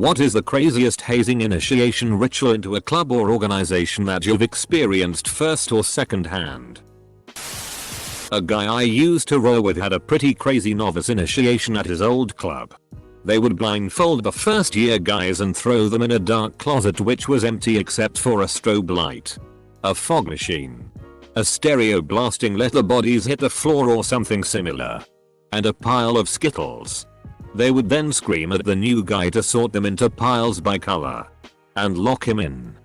What is the craziest hazing initiation ritual into a club or organization that you've experienced first or second hand? A guy I used to roll with had a pretty crazy novice initiation at his old club. They would blindfold the first year guys and throw them in a dark closet which was empty except for a strobe light, a fog machine, a stereo blasting let the bodies hit the floor or something similar, and a pile of Skittles. They would then scream at the new guy to sort them into piles by color and lock him in.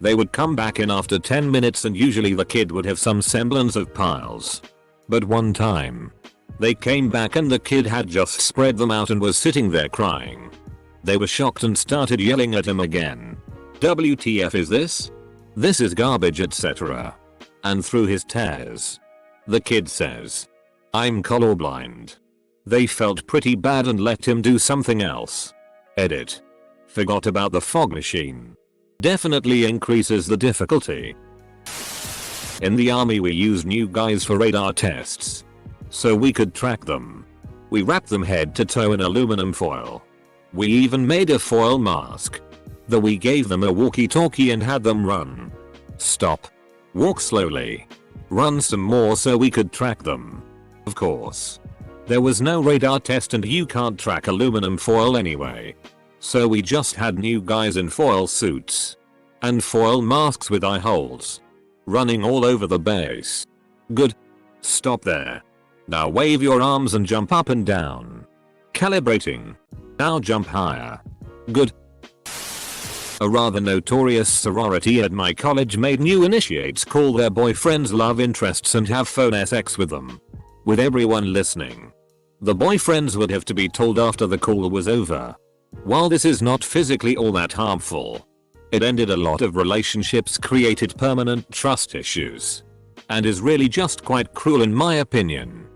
They would come back in after 10 minutes and usually the kid would have some semblance of piles. But one time, they came back and the kid had just spread them out and was sitting there crying. They were shocked and started yelling at him again. "WTF is this? This is garbage, etc." And through his tears, the kid says, "I'm colorblind." They felt pretty bad and let him do something else. Edit. Forgot about the fog machine. Definitely increases the difficulty. In the army we used new guys for radar tests, so we could track them. We wrapped them head to toe in aluminum foil. We even made a foil mask. Then we gave them a walkie-talkie and had them run, stop, walk slowly, run some more so we could track them. Of course, there was no radar test and you can't track aluminum foil anyway. So we just had new guys in foil suits and foil masks with eye holes, running all over the base. Good. Stop there. Now wave your arms and jump up and down. Calibrating. Now jump higher. Good. A rather notorious sorority at my college made new initiates call their boyfriends love interests and have phone sex with them, with everyone listening. The boyfriends would have to be told after the call was over. While this is not physically all that harmful, it ended a lot of relationships, created permanent trust issues, and is really just quite cruel in my opinion.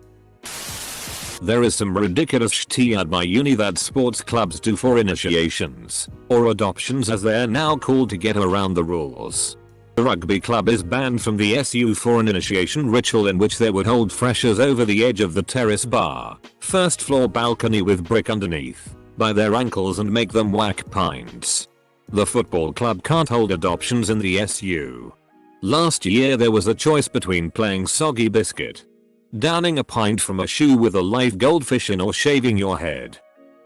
There is some ridiculous shit at my uni that sports clubs do for initiations, or adoptions as they are now called, to get around the rules. The rugby club is banned from the SU for an initiation ritual in which they would hold freshers over the edge of the terrace bar, first floor balcony with brick underneath, by their ankles and make them whack pints. The football club can't hold adoptions in the SU. Last year there was a choice between playing soggy biscuit, downing a pint from a shoe with a live goldfish in, or shaving your head.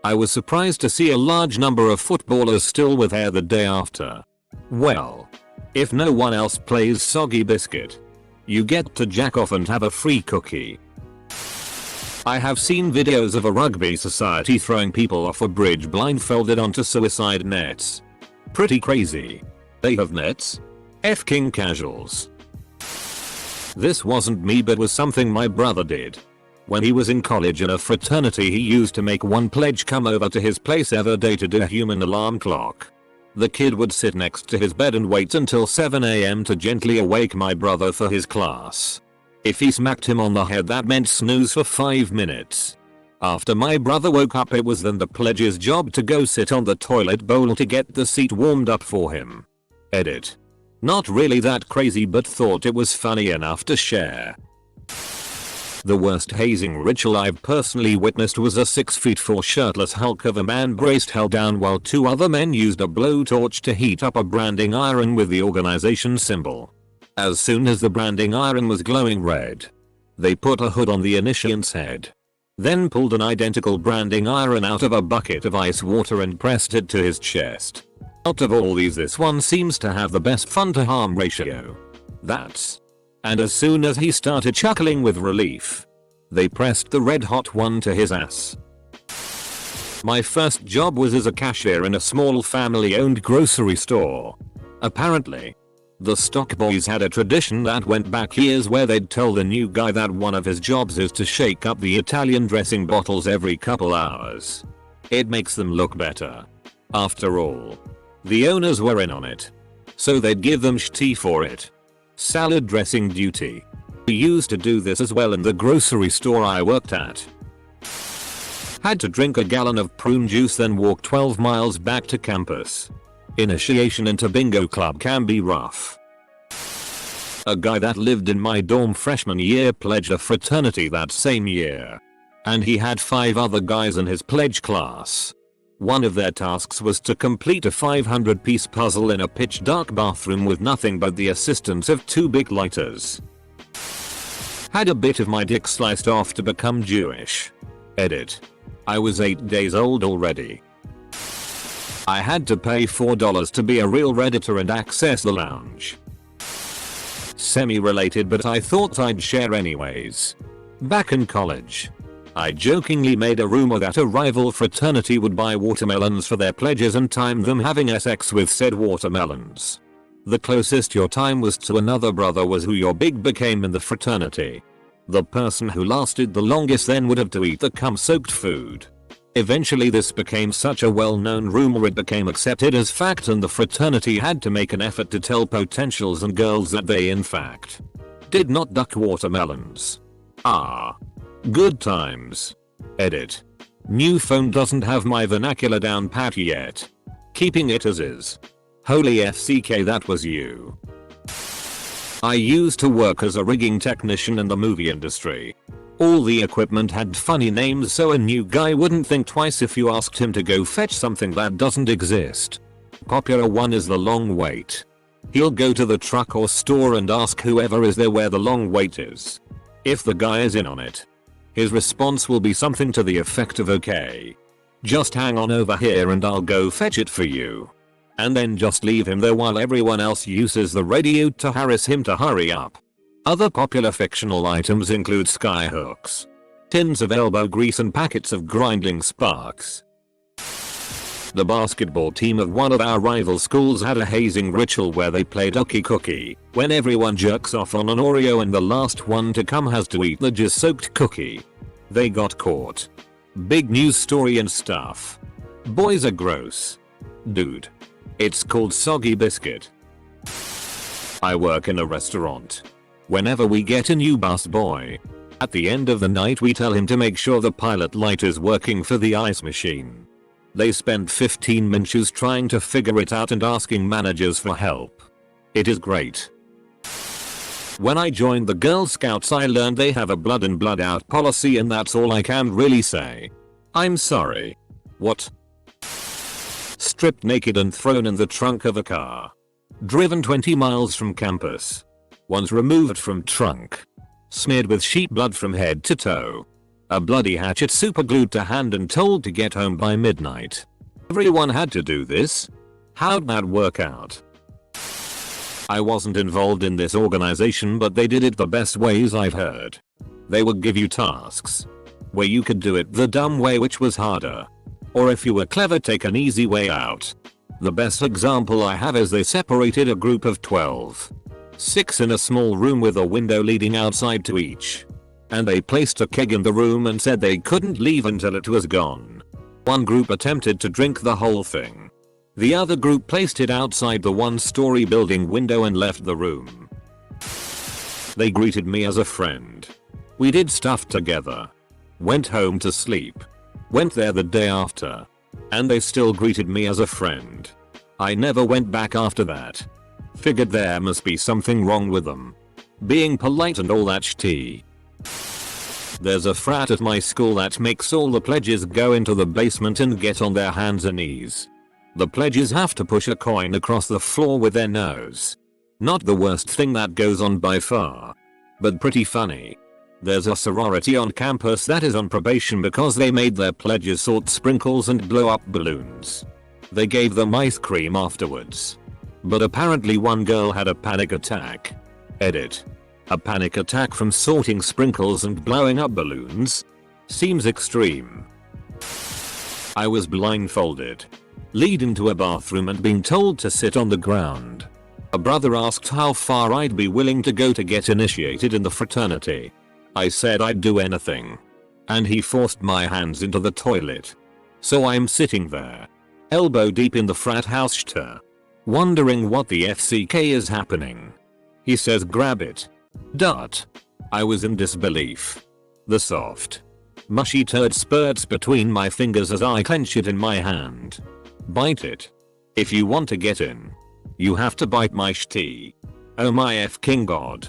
I was surprised to see a large number of footballers still with hair the day after. Well, if no one else plays soggy biscuit, you get to jack off and have a free cookie. I have seen videos of a rugby society throwing people off a bridge blindfolded onto suicide nets. Pretty crazy. They have nets? F-king casuals. This wasn't me but was something my brother did. When he was in college in a fraternity, he used to make one pledge come over to his place every day to do a human alarm clock. The kid would sit next to his bed and wait until 7 AM to gently awake my brother for his class. If he smacked him on the head, that meant snooze for 5 minutes. After my brother woke up, it was then the pledge's job to go sit on the toilet bowl to get the seat warmed up for him. Edit. Not really that crazy but thought it was funny enough to share. The worst hazing ritual I've personally witnessed was a 6'4" shirtless hulk of a man braced held down while two other men used a blowtorch to heat up a branding iron with the organization symbol. As soon as the branding iron was glowing red, they put a hood on the initiant's head, then pulled an identical branding iron out of a bucket of ice water and pressed it to his chest. Out of all these, this one seems to have the best fun to harm ratio. And as soon as he started chuckling with relief, they pressed the red hot one to his ass. My first job was as a cashier in a small family owned grocery store. Apparently, the stock boys had a tradition that went back years where they'd tell the new guy that one of his jobs is to shake up the Italian dressing bottles every couple hours. It makes them look better. After all, the owners were in on it, so they'd give them shit for it. Salad dressing duty. We used to do this as well in the grocery store I worked at. Had to drink a gallon of prune juice then walk 12 miles back to campus. Initiation into bingo club can be rough. A guy that lived in my dorm freshman year pledged a fraternity that same year, and he had 5 other guys in his pledge class. One of their tasks was to complete a 500-piece puzzle in a pitch dark bathroom with nothing but the assistance of 2 big lighters. Had a bit of my dick sliced off to become Jewish. Edit. I was 8 days old already. I had to pay $4 to be a real Redditor and access the lounge. Semi-related, but I thought I'd share anyways. Back in college, I jokingly made a rumor that a rival fraternity would buy watermelons for their pledges and time them having sex with said watermelons. The closest your time was to another brother was who your big became in the fraternity. The person who lasted the longest then would have to eat the cum-soaked food. Eventually this became such a well-known rumor it became accepted as fact, and the fraternity had to make an effort to tell potentials and girls that they in fact did not duck watermelons. Ah. Good times. Edit. New phone doesn't have my vernacular down pat yet. Keeping it as is. Holy FCK, that was you. I used to work as a rigging technician in the movie industry. All the equipment had funny names, so a new guy wouldn't think twice if you asked him to go fetch something that doesn't exist. Popular one is the long wait. He'll go to the truck or store and ask whoever is there where the long wait is. If the guy is in on it, his response will be something to the effect of, okay, just hang on over here and I'll go fetch it for you. And then just leave him there while everyone else uses the radio to harass him to hurry up. Other popular fictional items include skyhooks, tins of elbow grease and packets of grinding sparks. The basketball team of one of our rival schools had a hazing ritual where they play ducky cookie, when everyone jerks off on an Oreo and the last one to come has to eat the jizz-soaked cookie. They got caught. Big news story and stuff. Boys are gross. Dude. It's called soggy biscuit. I work in a restaurant. Whenever we get a new busboy, at the end of the night we tell him to make sure the pilot light is working for the ice machine. They spend 15 minutes trying to figure it out and asking managers for help. It is great. When I joined the Girl Scouts I learned they have a blood in blood out policy, and that's all I can really say. I'm sorry. What? Stripped naked and thrown in the trunk of a car. Driven 20 miles from campus. Once removed from trunk. Smeared with sheep blood from head to toe. A bloody hatchet superglued to hand and told to get home by midnight. Everyone had to do this? How'd that work out? I wasn't involved in this organization, but they did it the best ways I've heard. They would give you tasks where you could do it the dumb way, which was harder. Or if you were clever, take an easy way out. The best example I have is they separated a group of 12. 6 in a small room with a window leading outside to each. And they placed a keg in the room and said they couldn't leave until it was gone. One group attempted to drink the whole thing. The other group placed it outside the one-story building window and left the room. They greeted me as a friend. We did stuff together. Went home to sleep. Went there the day after. And they still greeted me as a friend. I never went back after that. Figured there must be something wrong with them. Being polite and all that shit. There's a frat at my school that makes all the pledges go into the basement and get on their hands and knees. The pledges have to push a coin across the floor with their nose. Not the worst thing that goes on by far. But pretty funny. There's a sorority on campus that is on probation because they made their pledges sort sprinkles and blow up balloons. They gave them ice cream afterwards. But apparently one girl had a panic attack. Edit. A panic attack from sorting sprinkles and blowing up balloons? Seems extreme. I was blindfolded. Lead into a bathroom and being told to sit on the ground. A brother asked how far I'd be willing to go to get initiated in the fraternity. I said I'd do anything. And he forced my hands into the toilet. So I'm sitting there, elbow deep in the frat house shit, wondering what the FCK is happening. He says grab it. Dot. I was in disbelief. The soft, mushy turd spurts between my fingers as I clench it in my hand. Bite it. If you want to get in, you have to bite my shitty. Oh my f-king god.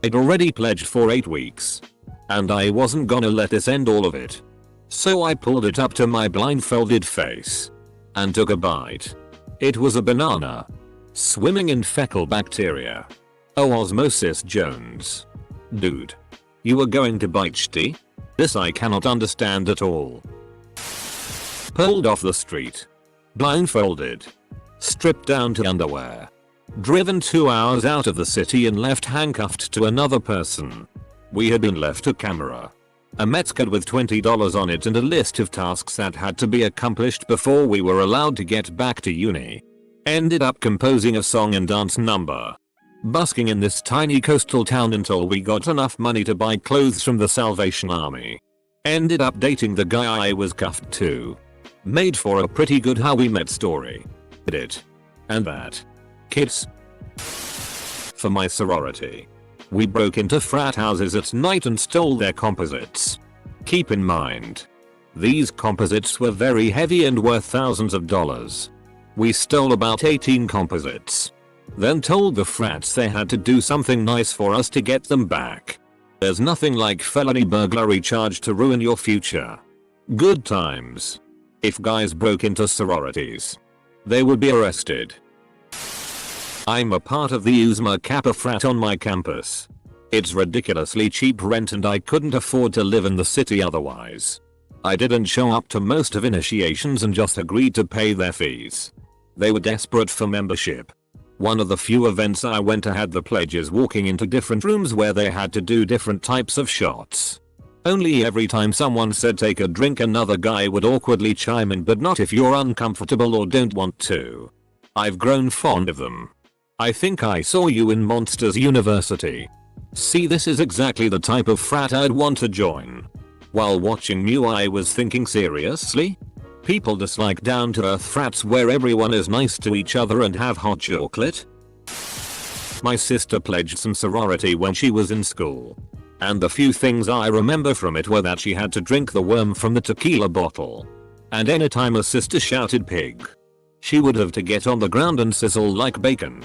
I'd already pledged for 8 weeks. And I wasn't gonna let this end all of it. So I pulled it up to my blindfolded face. and took a bite. It was a banana. Swimming in fecal bacteria. Oh, Osmosis Jones. Dude. You were going to bite shitty? This I cannot understand at all. Pulled off the street. Blindfolded. Stripped down to underwear. Driven 2 hours out of the city and left handcuffed to another person. We had been left a camera, a Met card with $20 on it and a list of tasks that had to be accomplished before we were allowed to get back to uni. Ended up composing a song and dance number. Busking in this tiny coastal town until we got enough money to buy clothes from the Salvation Army. Ended up dating the guy I was cuffed to. Made for a pretty good how we met story. It. And that. Kids. For my sorority. We broke into frat houses at night and stole their composites. Keep in mind, these composites were very heavy and worth thousands of dollars. We stole about 18 composites. Then told the frats they had to do something nice for us to get them back. There's nothing like felony burglary charge to ruin your future. Good times. If guys broke into sororities, they would be arrested. I'm a part of the Uzma Kappa frat on my campus. It's ridiculously cheap rent and I couldn't afford to live in the city otherwise. I didn't show up to most of initiations and just agreed to pay their fees. They were desperate for membership. One of the few events I went to had the pledges walking into different rooms where they had to do different types of shots. Only every time someone said take a drink another guy would awkwardly chime in, but not if you're uncomfortable or don't want to. I've grown fond of them. I think I saw you in Monsters University. See, this is exactly the type of frat I'd want to join. While watching Mew I was thinking, seriously? People dislike down-to-earth frats where everyone is nice to each other and have hot chocolate? My sister pledged some sorority when she was in school. And the few things I remember from it were that she had to drink the worm from the tequila bottle. And anytime a sister shouted pig, she would have to get on the ground and sizzle like bacon.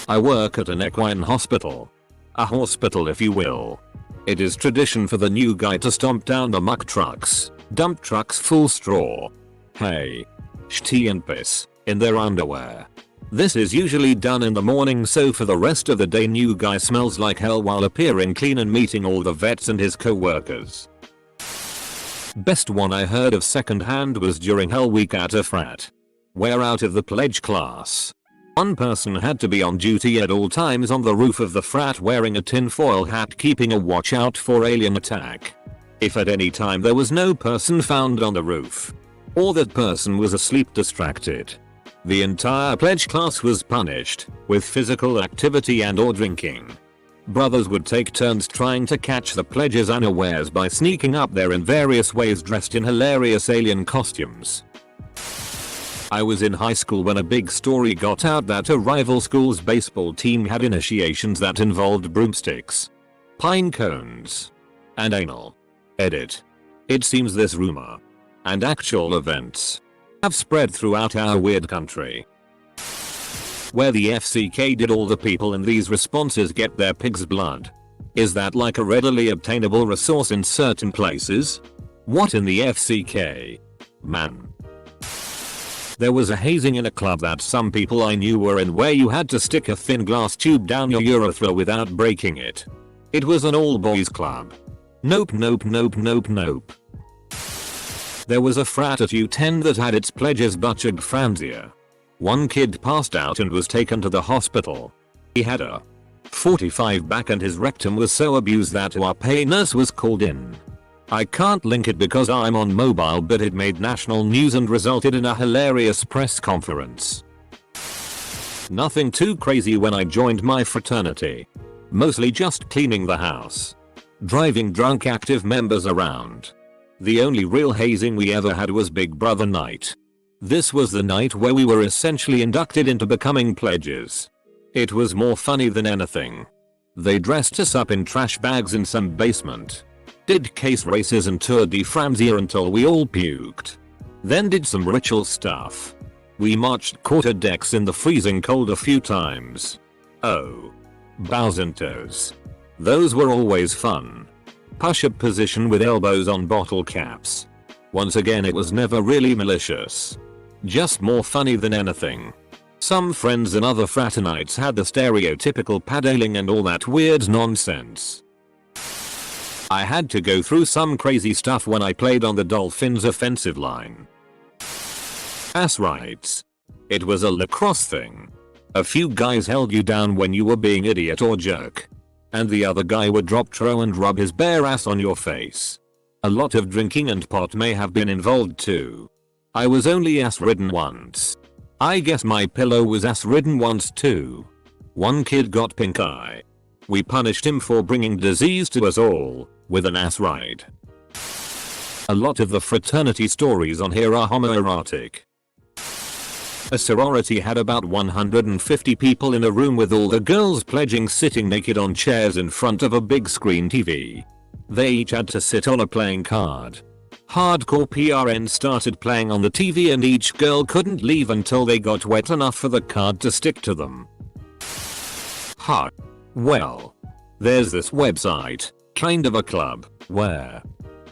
I work at an equine hospital. A hospital if you will. It is tradition for the new guy to stomp down the muck trucks, dump trucks full straw, hay, shitty and piss, in their underwear. This is usually done in the morning, so for the rest of the day new guy smells like hell while appearing clean and meeting all the vets and his co-workers. Best one I heard of secondhand was during Hell Week at a frat. Where out of the pledge class, one person had to be on duty at all times on the roof of the frat wearing a tinfoil hat, keeping a watch out for alien attack. If at any time there was no person found on the roof, or that person was asleep distracted, the entire pledge class was punished with physical activity and or drinking. Brothers would take turns trying to catch the pledges unawares by sneaking up there in various ways dressed in hilarious alien costumes. I was in high school when a big story got out that a rival school's baseball team had initiations that involved broomsticks, pine cones, and anal. Edit. It seems this rumor and actual events have spread throughout our weird country. Where the FCK did all the people in these responses get their pig's blood? Is that like a readily obtainable resource in certain places? What in the FCK? Man. There was a hazing in a club that some people I knew were in where you had to stick a thin glass tube down your urethra without breaking it. It was an all boys club. Nope. There was a frat at U10 that had its pledges butchered franzia. One kid passed out and was taken to the hospital. He had a 45 back and his rectum was so abused that our pay nurse was called in. I can't link it because I'm on mobile, but it made national news and resulted in a hilarious press conference. Nothing too crazy when I joined my fraternity. Mostly just cleaning the house. Driving drunk active members around. The only real hazing we ever had was Big Brother night. This was the night where we were essentially inducted into becoming pledges. It was more funny than anything. They dressed us up in trash bags in some basement. Did case races and Tour de Franzia until we all puked. Then did some ritual stuff. We marched quarter decks in the freezing cold a few times. Oh. Bows and toes. Those were always fun. Push-up position with elbows on bottle caps. Once again, it was never really malicious. Just more funny than anything. Some friends and other fraternites had the stereotypical paddling and all that weird nonsense. I had to go through some crazy stuff when I played on the Dolphins offensive line. Ass rights. It was a lacrosse thing. A few guys held you down when you were being idiot or jerk. And the other guy would drop throw and rub his bare ass on your face. A lot of drinking and pot may have been involved too. I was only ass ridden once. I guess my pillow was ass ridden once too. One kid got pink eye. We punished him for bringing disease to us all, with an ass ride. A lot of the fraternity stories on here are homoerotic. A sorority had about 150 people in a room with all the girls pledging sitting naked on chairs in front of a big screen TV. They each had to sit on a playing card. Hardcore PRN started playing on the TV and each girl couldn't leave until they got wet enough for the card to stick to them. Ha. Well, there's this website, kind of a club, where,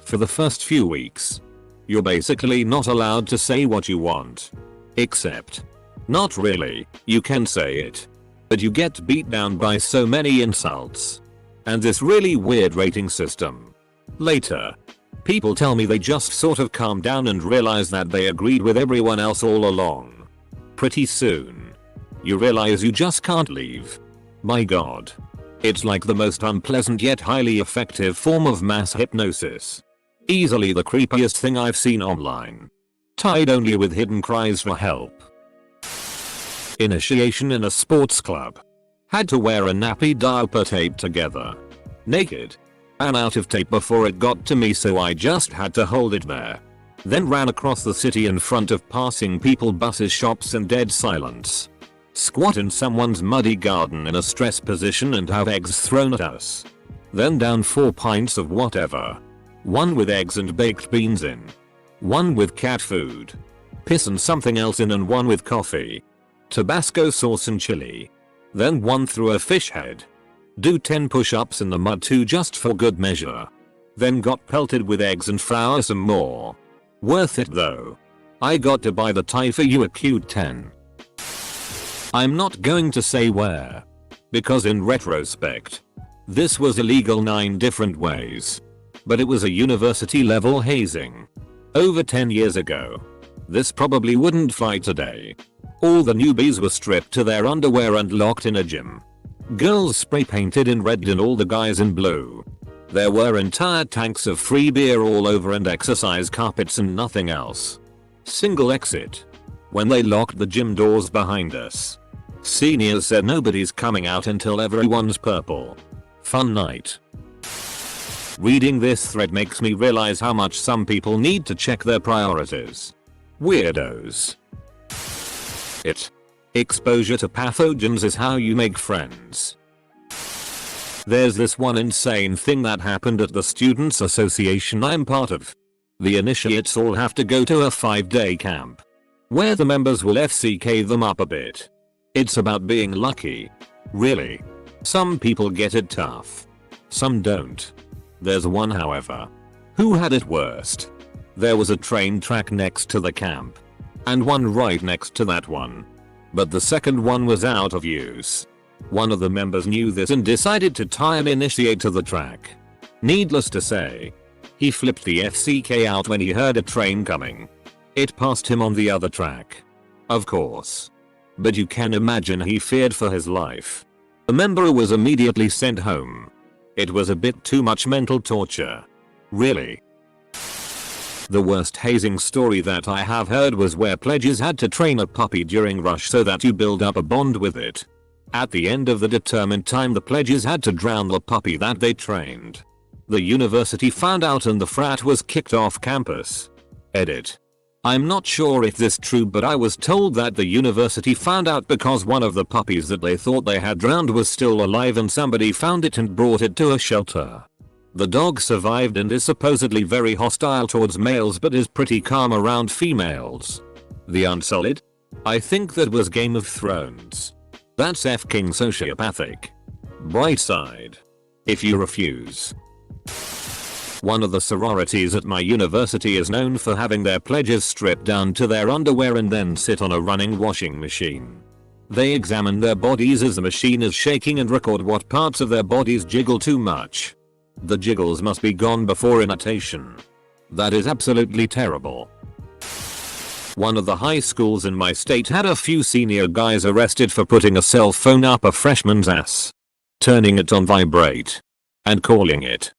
for the first few weeks, you're basically not allowed to say what you want. Except, not really, you can say it. But you get beat down by so many insults. And this really weird rating system. Later, people tell me they just sort of calm down and realize that they agreed with everyone else all along. Pretty soon, you realize you just can't leave. My god. It's like the most unpleasant yet highly effective form of mass hypnosis. Easily the creepiest thing I've seen online. Tied only with hidden cries for help. Initiation in a sports club. Had to wear a nappy diaper taped together. Naked. Ran out of tape before it got to me, so I just had to hold it there. Then ran across the city in front of passing people, buses, shops and dead silence. Squat in someone's muddy garden in a stress position and have eggs thrown at us. Then down 4 pints of whatever. One with eggs and baked beans in. One with cat food. Piss and something else in, and one with coffee. Tabasco sauce and chili. Then one through a fish head. Do 10 push-ups in the mud too, just for good measure. Then got pelted with eggs and flour some more. Worth it though. I got to buy the tie for you at Q10. I'm not going to say where. Because in retrospect, this was illegal 9 different ways. But it was a university level hazing. Over 10 years ago. This probably wouldn't fly today. All the newbies were stripped to their underwear and locked in a gym. Girls spray painted in red and all the guys in blue. There were entire tanks of free beer all over and exercise carpets and nothing else. Single exit. When they locked the gym doors behind us, seniors said nobody's coming out until everyone's purple. Fun night. Reading this thread makes me realize how much some people need to check their priorities. Weirdos. Exposure to pathogens is how you make friends. There's this one insane thing that happened at the Students Association I'm part of. The initiates all have to go to a 5-day camp, where the members will FCK them up a bit. It's about being lucky. Really. Some people get it tough. Some don't. There's one, however, who had it worst. There was a train track next to the camp. And one right next to that one. But the second one was out of use. One of the members knew this and decided to tie an initiate to the track. Needless to say, he flipped the FCK out when he heard a train coming. It passed him on the other track. Of course. But you can imagine he feared for his life. The member was immediately sent home. It was a bit too much mental torture. Really. The worst hazing story that I have heard was where pledges had to train a puppy during rush so that you build up a bond with it. At the end of the determined time, the pledges had to drown the puppy that they trained. The university found out and the frat was kicked off campus. Edit. I'm not sure if this true, but I was told that the university found out because one of the puppies that they thought they had drowned was still alive and somebody found it and brought it to a shelter. The dog survived and is supposedly very hostile towards males but is pretty calm around females. The Unsullied? I think that was Game of Thrones. That's f-king sociopathic. Bright side. If you refuse. One of the sororities at my university is known for having their pledges stripped down to their underwear and then sit on a running washing machine. They examine their bodies as the machine is shaking and record what parts of their bodies jiggle too much. The jiggles must be gone before initation. That is absolutely terrible. One of the high schools in my state had a few senior guys arrested for putting a cell phone up a freshman's ass, turning it on vibrate, and calling it